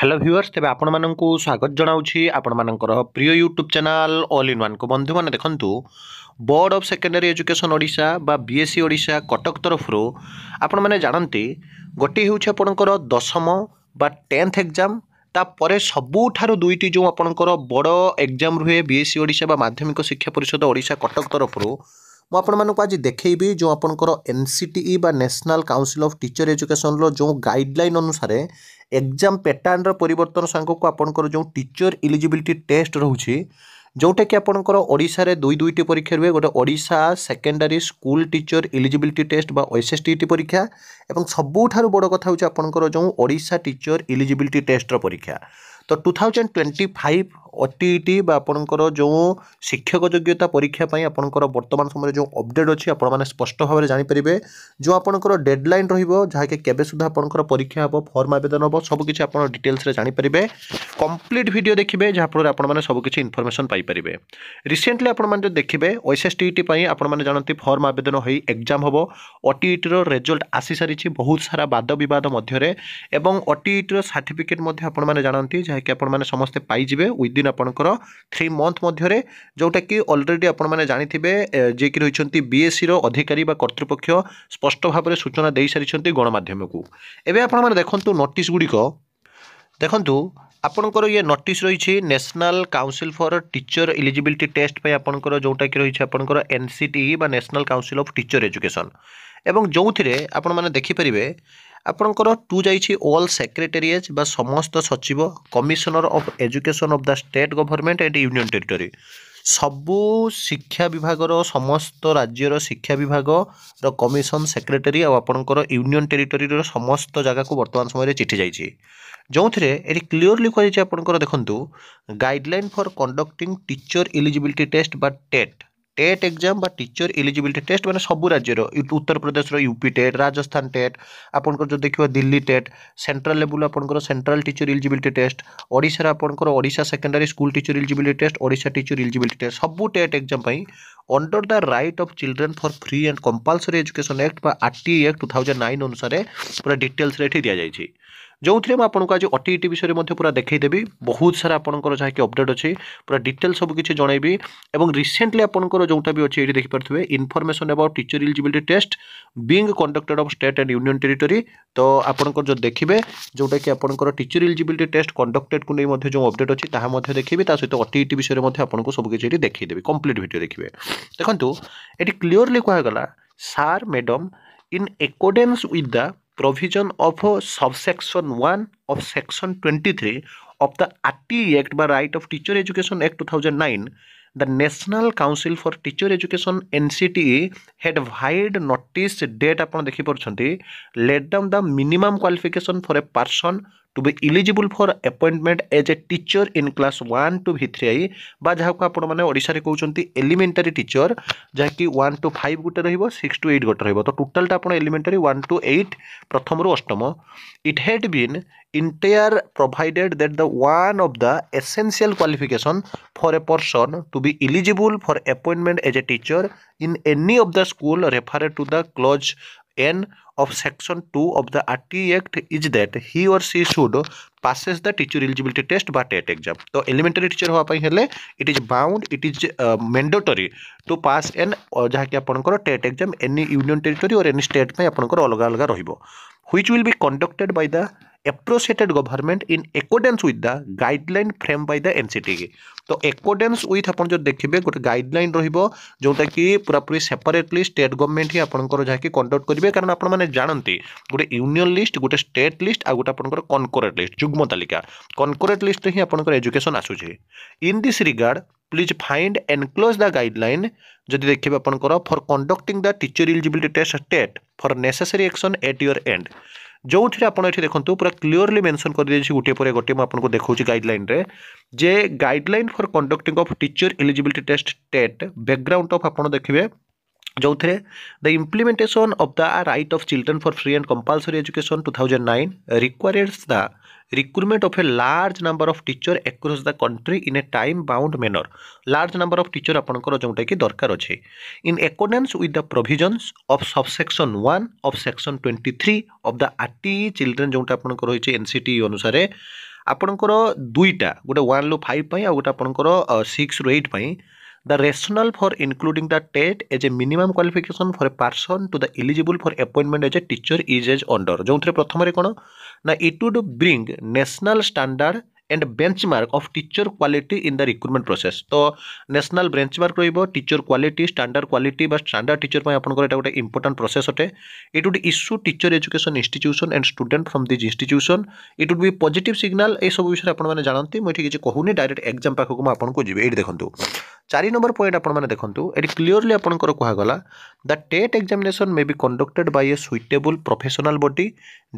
Hello viewers तेज आपण मानक स्वागत जनाऊँगी आपण मानकर प्रिय YouTube channel all in one को बंधु मैंने देखु board of secondary education Odisha बा बीएससी ओडिशा कटक तरफ आपण मैंने जानते गोटे हूँ आपणकर दशम बा 10th एग्जाम तापर सबुठार दुईटी जो आपणकर बड़ एग्जाम रुहे बीएससी ओडिशा बा माध्यमिक शिक्षा परिषद ओडिशा कटक तरफ ମୁଁ ଆପଣମାନଙ୍କୁ ଆଜି ଦେଖେଇବି जो आपणकर एनसीटीई बा national council of teacher education रो जो गाइडलाइन अनुसार एग्जाम पैटर्न परिवर्तन सांगक आपणकर जो टीचर एलिजिबिलिटी टेस्ट रोचे जोटा कि आपणकर ओडिशा रे दुईटी परीक्षा रुए गोटे Odisha secondary school teacher eligibility test बा ओएसएसटीटी परीक्षा एवं सबुठार बड़ कथा होची आपणकर जो ओडिशा टीचर एलिजिबिलिटी टेस्ट रो परीक्षा तो 2025 ओटीईटी बा आपणकर जो शिक्षक योग्यता परीक्षा पई आपणकर वर्तमान समय जो अपडेट अछि आपण माने स्पष्ट भाव में जानि परिबे जो आपणकर डेडलाइन रहिबो जहा के केबे सुधा आपणकर परीक्षा हबो फॉर्म आवेदन हबो सब किछि आपण डिटेल्स रे जानि परिबे कंप्लीट वीडियो देखिबे जहा पर आपण माने सब किछि इन्फॉर्मेशन पाई परिबे रिसेंटली आपण माने देखिबे ओएसएसटीटी पई आपण माने जानंती फॉर्म आवेदन होई एग्जाम हबो ओटीईटी रो रिजल्ट आसी सारिछि बहुत सारा वाद विवाद मध्य रे एवं ओटीईटी रो सर्टिफिकेट मध्य आपण माने जानंती जहा कि आपण माने समस्त पाई जिवे विदिन आपणकर 3 मंथ मध्य जोटा कि ऑलरेडी आपण माने जानिथिबे जे कि रहिसंती बीएससी रो अधिकारी बा कर्तृपक्ष स्पष्ट भाव में सूचना दे सारिसंती गणमाध्यम को एबे आपण माने देखंतु नोटिस गुडी को देखंतु आपणकर ये नोटिस रही national council for teacher eligibility test पे आपणकर जोटा कि रही आपणकर एनसीटीई बा national council of teacher education एवं जो थे आपण माने देखि परिबे आपणकर टू जाइछि ऑल सेक्रेटेरिएट बा समस्त सचिव commissioner of education of the state government and union territory सबू शिक्षा विभाग समस्त राज्यर शिक्षा विभाग कमिशन सेक्रेटरी आपणकर यूनियन टेरिटरी समस्त जगह को वर्तमान समय चिठी जाइछि जो थे ये क्लीयरली कही आपंकर देखु guideline for conducting teacher eligibility test बा टेट एग्जाम बा टीचर एलिजिबिलिटी टेस्ट मैंने सबू राज्यर Uttar Pradesh UP TET Rajasthan TET आपंकर जो देखिए दिल्ली टेट सेंट्रल लेवल आपंकर central teacher eligibility test Odisha आपंकर Odisha secondary school teacher eligibility test Odisha teacher eligibility test सबू TET exam under the right of children for free and compulsory education act बा RTE act 2009 अनुसार पूरा details रे दि जाइए जो थे मुझे आज ओटीईटी विषय में पूरा देखईदेवी बहुत सारा आपंकर जहाँकि अपडेट अच्छी पूरा डिटेल सब किसी जनइबी और रिसेंटली आपंकर जोटा भी अच्छे ये देखिपे information about teacher eligibility test being conducted of state and union territory तो आपंकर जो देखिए जोटा कि आपंकर टीचर एलिजिबिलिटी टेस्ट कंडक्टेड को नहीं जो अपडेट अच्छी ताहा देखिए सहित ओटीईटी विषय में आपको सब किसी देखीदेवी कंप्लीट वीडियो देखिए देखो ये क्लीयरली कहगला सार madam in accordance with the provision of subsection 1 of section 23 of the RTE Act by Right of Teacher Education Act 2009 the National Council for Teacher Education NCTE had wide notice date upon देखि परछंती laid down the minimum qualification for a person to be eligible for appointment as a teacher in class 1 to 3 बा जहाँ को आपण माने ओडिसा रे कहउचंती elementary teacher जहाँ कि 1 to 5 गोटे रहिबो 6 to 8 गोटे रहिबो तो टोटल टा आपण एलिमेंटरी 1 to 8 प्रथम रु अष्टम it had been entire provided that the one of the essential qualification for a person to be eligible for appointment as a teacher in any of the school referred to the clause N of section 2 of the RTE Act is that he or she should passes the teacher eligibility test by TET exam. तो elementary teacher हुआ पाई हेले it is bound, it is mandatory to pass an जहाँ कि आपनकर TET exam any union territory or any state में आपनकर अलग अलग रहिबो which will be conducted by the appropriated government in accordance with the guideline framed by the NCTE. तो accordance with अपन जो देखिबे गोटे गाइडलाइन रहिबो जोटा कि पूरा पूरी सेपरेटली स्टेट गवर्नमेंट ही आपनकर जहाँ कि कंडक्ट करिवे कारण आपण माने जानंती गोटे यूनियन लिस्ट गोटे स्टेट लिस्ट आ गोटे आपनकर कॉन्कोरेट लिस्ट जुग्म तालिका कॉन्कोरेट लिस्ट ही आपनकर एजुकेशन आसुचे in this regard please find enclose the guideline जदि देखिबे आपनकर for conducting the teacher eligibility test TET for necessary action at your end जो थे आपड़ ये देखो पूरा क्लीयरली मेंशन कर दी गोटे पर गोटे मुझे देखा गाइडलाइन रे जे guideline for conducting of teacher eligibility test TET background of आप देखिए जो थे the implementation of the right of children for free and compulsory education 2009 requires the recruitment of a large number of teacher across the country in a time bound manner large number of teacher आपनकर जोंटा कि दरकार अछि in accordance with the provisions of subsection 1 of section 23 of the RTE children जोंटा आपनकर होइछे NCTE अनुसार ଆପଣଙ୍କର ଦୁଇଟା ଗୋଟେ 1 ରୁ 5 ପାଇଁ ଆଉ ଗୋଟେ ଆପଣଙ୍କର 6 ରୁ 8 ପାଇଁ the rationale for including the TET as a minimum qualification for a person to the eligible for appointment as a teacher is as under ଯୋଉଥିରେ ପ୍ରଥମରେ କ'ଣ ନା it would bring national standard and benchmark of teacher quality in the recruitment process ତ national benchmark ରହିବ teacher quality standard quality ବା standard teacher ପାଇଁ ଆପଣଙ୍କର ଏଟା ଗୋଟେ important process ଅଟେ it would issue teacher education institution and student from this institution it would be positive signal ଏ ସବୁ ବିଷୟରେ ଆପଣମାନେ ଜାଣନ୍ତି ମୁଁ ଏଠି କିଛି କହୁନି ଡାଇରେକ୍ଟ ଏକ୍ଜାମ ପାଖକୁ ମୁଁ ଆପଣଙ୍କୁ ଯିବି ଏଇଠି ଦେଖନ୍ତୁ 4 नंबर पॉइंट आपने देखो ये क्लीयरली आपंकर कहगला the TET examination may be conducted by a suitable professional body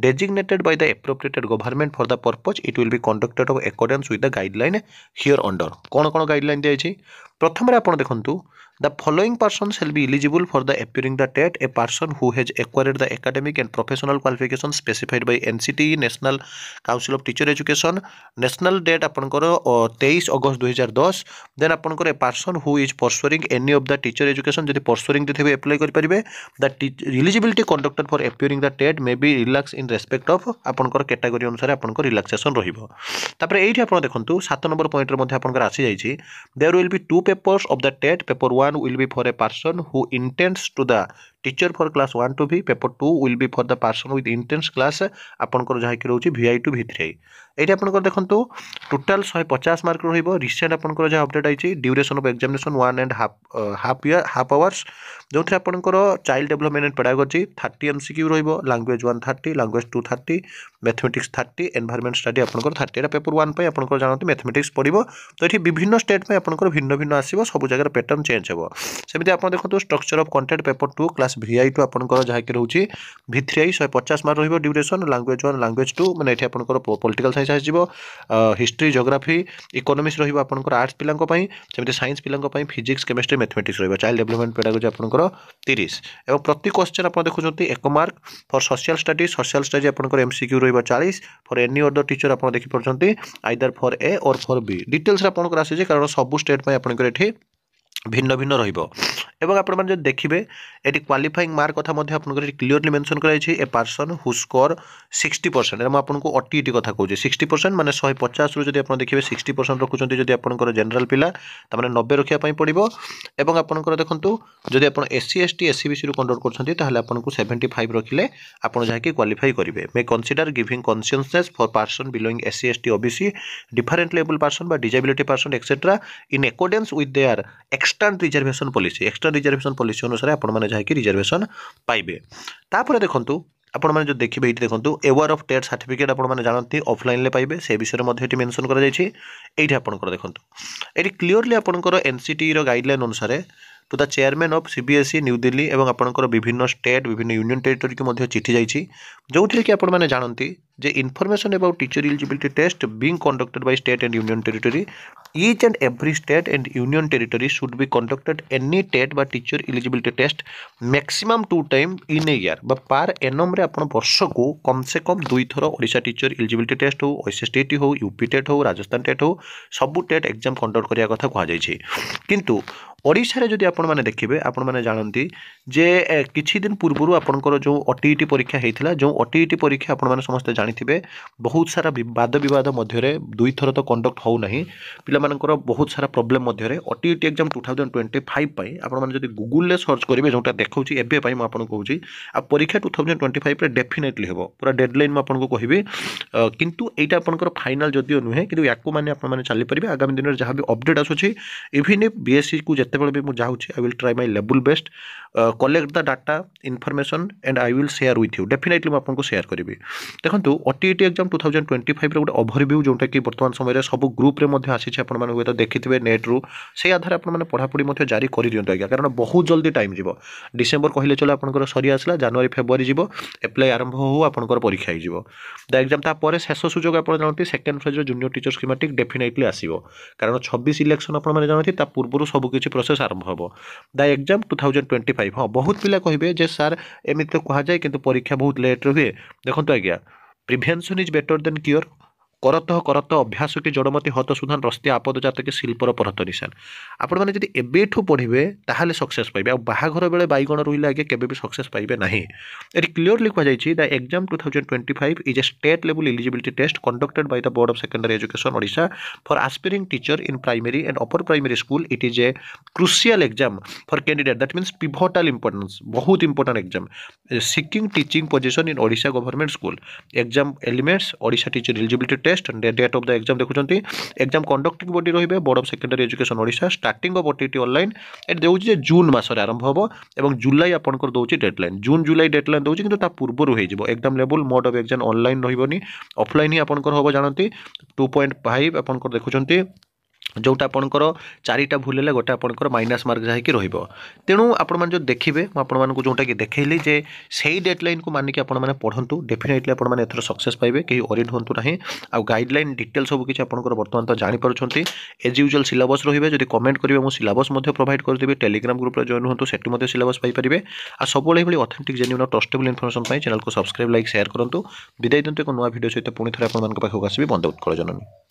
designated by the appropriated government for the purpose it will be conducted of according with the guideline here under कौन कौन guideline दिखाई प्रथम आप देखो the following person shall be eligible for the appearing the TET a person who has acquired the academic and professional qualifications specified by NCTE National Council of Teacher Education national date आपनकर 23 अगस्त 2010 then आपनकर a person who is pursuing any of the teacher education जदि pursuing देथिबे apply करि परिबे the eligibility conducted for appearing the TET may be relaxed in respect of आपनकर category अनुसार आपनकर relaxation रहिबो तापर एठी आपण देखंतु 7 नंबर पॉइंट रे मध्ये आपनकर आसी जाईछि there will be two papers of the TET paper 1 will be for a person who intends to the teacher for class 1 to be paper 2 will be for the person with intense class आपनकर जहा कि रहउछि VI to V3 एठी आपनकर देखंतु total 150 mark रहिबो recent आपनकर जहा update आइछि ड्यूरेशन ऑफ एग्जामिनेशन 1.5 आवर्स जोथरे आपनकर child development and pedagogy 30 MCQ रहिबो language 130 language 230 mathematics 30 environment study आपनकर 30 एटा पेपर 1 पय आपनकर जानते मैथमेटिक्स पडिबो तो एठी विभिन्न स्टेट में आपनकर भिन्न भिन्न आसीबो सब जगह पैटर्न चेंज हेबो सेमिति आपन देखंतु structure of content paper 2 class VI to आपनकर जहा कि रहउछि V3 150 मार्क रहिबो ड्यूरेशन लैंग्वेज 1 लैंग्वेज 2 माने एठी आपनकर पॉलिटिकल साइंस आसीबो हिस्ट्री ज्योग्राफी इकोनॉमिक्स रहिबो आपनकर आर्ट्स पिलांको पई सेमिति साइंस पिलांको पई फिजिक्स केमिस्ट्री मैथमेटिक्स रहिबो चाइल्ड डेवलपमेंट पेडागोजी आपनकर 30 एवं प्रति क्वेश्चन आपन देखुछंती 1 मार्क फॉर सोशल स्टडी आपनकर MCQ रहिबो 40 फॉर एनी अदर टीचर आपन देखि परछंती आइदर फॉर ए और फॉर बी डिटेल्स रे आपनकर आसी जे कारण सब स्टेट पई आपनकर एठी भिन्न भिन्न रहिबो एवं आपण माने देखिबे एटी क्वालिफाइंग मार्क कथा मध्ये आपनकर क्लियरली मेंशन कराई छी ए पर्सन हु स्कोर 60% एम आपनको OTET कथा कहूँ 60% माने 150 रु जदि आपण देखिबे 60% रखुचंती जदि आपनकर जनरल पिला त माने 90 रखिया पई पड़िबो एवं आपनकर देखंतु जदि आपण SC ST SCBC रु कंडक्ट करछंती ताहले आपनको 75 रखिले आपण जाय कि क्वालिफाई करिवे may consider giving consciousness for person belonging SC ST OBC different level person बा disability person etcetera in accordance with their extend reservation policy reservation policy अनुसार आपण माने जाय कि रिजर्वेशन पाइबे तापर देखंतु आपण माने जो देखिबे इति देखंतु अवार्ड ऑफ टेट सर्टिफिकेट आपण माने जानंती ऑफलाइन ले पाइबे से विषय मध्ये एटी मेंशन करा जायछि एठी आपनकर देखंतु एटी क्लियरली आपनकर NCTE रो गाइडलाइन अनुसार to the chairman of CBSE new Delhi एवं आपनकर विभिन्न स्टेट विभिन्न यूनियन टेरिटरी को मध्ये चिठी जायछि जोथिरे कि आपण माने जानंती जे information about teacher eligibility test being conducted by state and union territory each and every state and union territory should be conducted any TET बा teacher eligibility test maximum 2 time in a year बा पार annum रे आपण वर्ष को कम से कम 2 थर Odisha teacher eligibility test हो SSTT हो यूपी टेट हो राजस्थान टेट हो सब टेट एग्जाम कंडक्ट करिया कथा कहा जाय छै किंतु ओडिशा रे जदि आपण माने देखिबे आपण माने जानंती जे किछि दिन पूर्वरु आपनकर जो OTET परीक्षा हेइथिला जो OTET परीक्षा आपण माने समस्त जानिथिबे बहुत सारा वाद विवाद मध्य रे 2 थर तो कंडक्ट हो नाही पिला मानकर बहुत सारा प्रॉब्लम मध्य रे OTET एग्जाम 2025 पई आपण माने जदि गूगल ले सर्च करिवे जोटा देखौची एबे पई म आपण कहूची आ परीक्षा 2025 रे डेफिनेटली हेबो पूरा डेडलाइन म आपण को कहिबे किंतु एटा आपनकर फाइनल जदियो नुहे किंतु याको माने आपण माने चली परिबे आगामी दिन रे जहा भी अपडेट आसुची इवन इफ BSc को जते बेले भी मु जाउची I will try my level best collect the data information and I will share with you definitely म आपनको शेयर करिबे देखंतु OTET एग्जाम 2025 रे गोटे ओवरव्यू जोटा कि वर्तमान समय रे सब ग्रुप रे मध्ये आसी छै आपण माने होय तो देखिथिबे नेट रु से आधार आपण माने पढा पढी मध्ये जारी करि दियंतो आज्ञा कारण बहुत जल्दी टाइम जिवो डिसेंबर कहिले चलो आपनकर सरी आसला जनवरी फेब्रुआरी जिवो अप्लाई आरंभ हो आपनकर परीक्षा हि जिवो द एग्जाम ता परे शेष सुजोग आपण जानते सेकंड फेज रे जूनियर टीचर स्कीमेटिक डेफिनेटली आसीबो कारण 26 इलेक्शन आपण माने जानते ता पूर्वरु सब किछि प्रोसेस आरंभ होबो द एग्जाम 2025 हां बहुत पिला कहिबे जे सर एमित तो कहा जाय किंतु परीक्षा बहुत लेट रे हुए देखंतो आज्ञा prevention is better than cure करतः करतः अभ्यास की जड़मती हत सुधान रस्ती आपद जातक शिल्पर परत निशान आपण मैंने जब एबेठू पढ़े ताहले सक्सेस पाइबे आ बाहाघर बेले बैगण रहिले आगे केबे भी सक्सेस पाइबे नहीं एटी क्लीयरली कहुई the exam 2025 is a state level eligibility test conducted by the board of secondary education Odisha for aspiring teacher in primary and upper primary school it is a crucial exam for candidate that means pivotal importance बहुत important exam seeking teaching position in Odisha government school exam elements Odisha teacher eligibility test date of the exam देखुंती exam conducting body रहिबे board of secondary education Odisha starting of OTT online at देउछि जे June मासरे आरंभ होबो एवं जुलाई आपनकर दउछि डेडलाइन जून जुलाई deadline दउछि किंतु ता पूर्वरु होई जिवो exam level mode of exam online रहिबोनी ऑफलाइन ही आपनकर होबो जानंती 2.5 आपनकर देखुंती जोटा आपणकर चारिटा भूल है गोटे आपणकर माइनस मार्क जाकि तेणु आपण जो देखिए मुझे जोटा कि देखली जे सही डेडलाइन को मानिक आपने पढ़ु डेफिनेटली आपने एथर सक्सेस पाइबे कहीं ओरिएंट हूँ ना आ गाइडलाइन डिटेल सब किसी आपंकर बर्तमान तो जापी एज यूजुअल सिलेबस रही जब कमेंट करेंगे मुझे सिलेबस प्रोवाइड करदेवी टेलीग्राम ग्रुप जॉइन हूँ से सिलेबस पाइपर आ सब ऑथेंटिक जेन्युइन और ट्रस्टेबल इनफॉरमेशन चैनल को सब्सक्राइब लाइक शेयर करूँ विदाय दिंतु एक नुआ वीडियो सहित पुणी थे आपको आसबि बंदे उत्कल जननी।